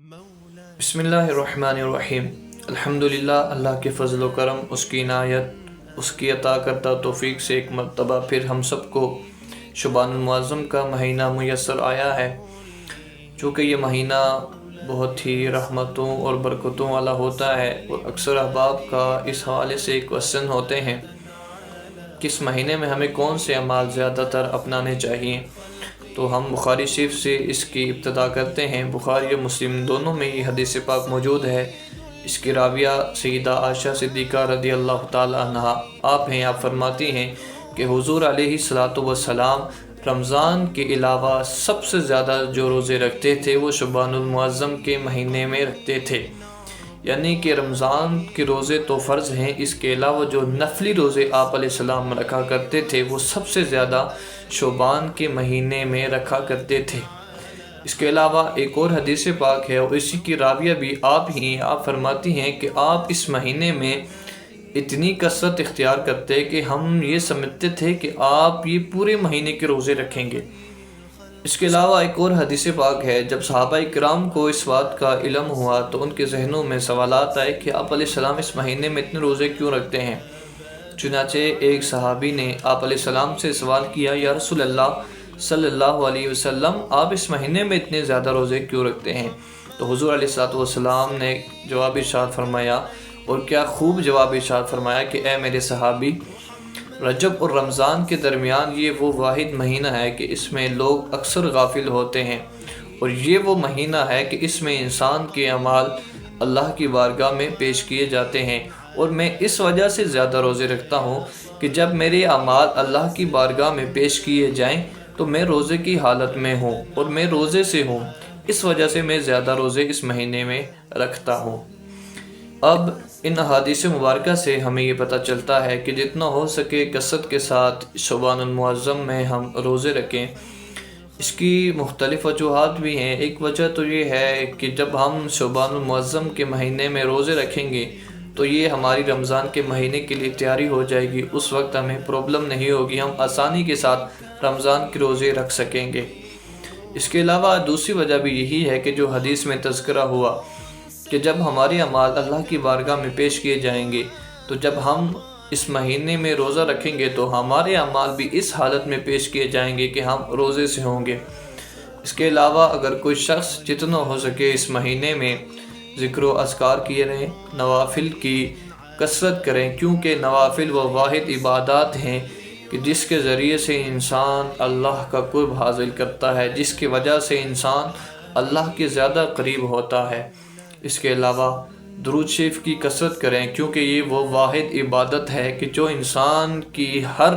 बिस्मिल्लाहिर्रहमानिर्रहीम। अल्हम्दुलिल्लाह, अल्लाह के फजल व करम, उसकी इनायत, उसकी अता करता तौफीक से एक मरतबा फिर हम सबको शुबानुल मुअज़्ज़म का महीना मुयस्सर आया है। चूँकि ये महीना बहुत ही रहमतों और बरकतों वाला होता है और अक्सर अहबाब का इस हवाले से क्वेश्चन होते हैं कि इस महीने में हमें कौन से अमाल ज़्यादातर अपनाने चाहिए। तो हम बुखारी शरीफ से इसकी इब्तिदा करते हैं। बुखारी और मुस्लिम दोनों में ये हदीस पाक मौजूद है। इसकी राविया सैयदा आयशा सिद्दीक़ा रज़ी अल्लाह ताला अन्हा आप हैं। आप फरमाती हैं कि हुज़ूर अलैहिस्सलातु वस्सलाम रमज़ान के अलावा सबसे ज़्यादा जो रोज़े रखते थे वो शुबानुल मुअज़्ज़म के महीने में रखते थे। यानी कि रमज़ान के रोज़े तो फ़र्ज़ हैं, इसके अलावा जो नफली रोज़े आप अलैहिस्सलाम रखा करते थे वो सबसे ज़्यादा शोबान के महीने में रखा करते थे। इसके अलावा एक और हदीस पाक है और इसी की राविया भी आप ही। आप फरमाती हैं कि आप इस महीने में इतनी कसरत इख्तियार करते कि हम ये समझते थे कि आप ये पूरे महीने के रोज़े रखेंगे। इसके अलावा एक और हदीस पाक है, जब सहाबाए किराम को इस बात का इल्म हुआ तो उनके जहनों में सवालात आए कि आप अलैहिस्सलाम इस महीने में इतने रोज़े क्यों रखते हैं। चुनाचे एक सहाबी ने आप अलैहिस्सलाम से सवाल किया, या रसूलल्लाह सल्लल्लाहु अलैहि वसल्लम, आप इस महीने में इतने ज़्यादा रोज़े क्यों रखते हैं। तो हुज़ूर अलैहिस्सलातु वस्सलाम ने जवाब इरशाद फरमाया, और क्या खूब जवाब इरशाद फरमाया कि ए मेरे सहाबी, रजब और रमज़ान के दरमियान ये वो वाहिद महीना है कि इसमें लोग अक्सर गाफिल होते हैं, और ये वो महीना है कि इसमें इंसान के अमाल अल्लाह की बारगाह में पेश किए जाते हैं। और मैं इस वजह से ज़्यादा रोज़े रखता हूँ कि जब मेरे अमाल अल्लाह की बारगाह में पेश किए जाएं तो मैं रोज़े की हालत में हूँ और मैं रोज़े से हूँ। इस वजह से मैं ज़्यादा रोज़े इस महीने में रखता हूँ। अब इन अहादीस मुबारका से हमें ये पता चलता है कि जितना हो सके कसरत के साथ शुबानुल मुअज़्ज़म में हम रोज़े रखें। इसकी मुख्तलिफ़ वजूहात भी हैं। एक वजह तो ये है कि जब हम शुबानुल मुअज़्ज़म के महीने में रोज़े रखेंगे तो ये हमारी रमज़ान के महीने के लिए तैयारी हो जाएगी। उस वक्त हमें प्रॉब्लम नहीं होगी, हम आसानी के साथ रमज़ान के रोज़े रख सकेंगे। इसके अलावा दूसरी वजह भी यही है कि जो हदीस में तज़किरा हुआ कि जब हमारे अमाल अल्लाह की बारगाह में पेश किए जाएंगे तो जब हम इस महीने में रोज़ा रखेंगे तो हमारे अमाल भी इस हालत में पेश किए जाएंगे कि हम रोज़े से होंगे। इसके अलावा अगर कोई शख्स जितना हो सके इस महीने में ज़िक्र व अज़कार किए रहें, नवाफिल की कसरत करें, क्योंकि नवाफिल वो वाहिद इबादत हैं कि जिसके ज़रिए से इंसान अल्लाह का कुर्ब हासिल करता है, जिसकी वजह से इंसान अल्लाह के ज़्यादा करीब होता है। इसके अलावा दुरूद शरीफ की कसरत करें, क्योंकि ये वो वाहिद इबादत है कि जो इंसान की हर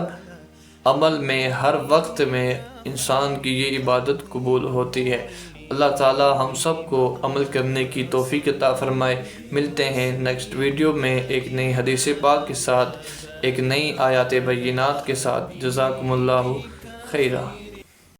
अमल में, हर वक्त में इंसान की ये इबादत कबूल होती है। अल्लाह ताला हम सब को अमल करने की तौफीक अता फरमाए। मिलते हैं नेक्स्ट वीडियो में एक नई हदीस पाक के साथ, एक नई आयात बय्यिनात के साथ। जज़ाकुमुल्लाहु खैरा।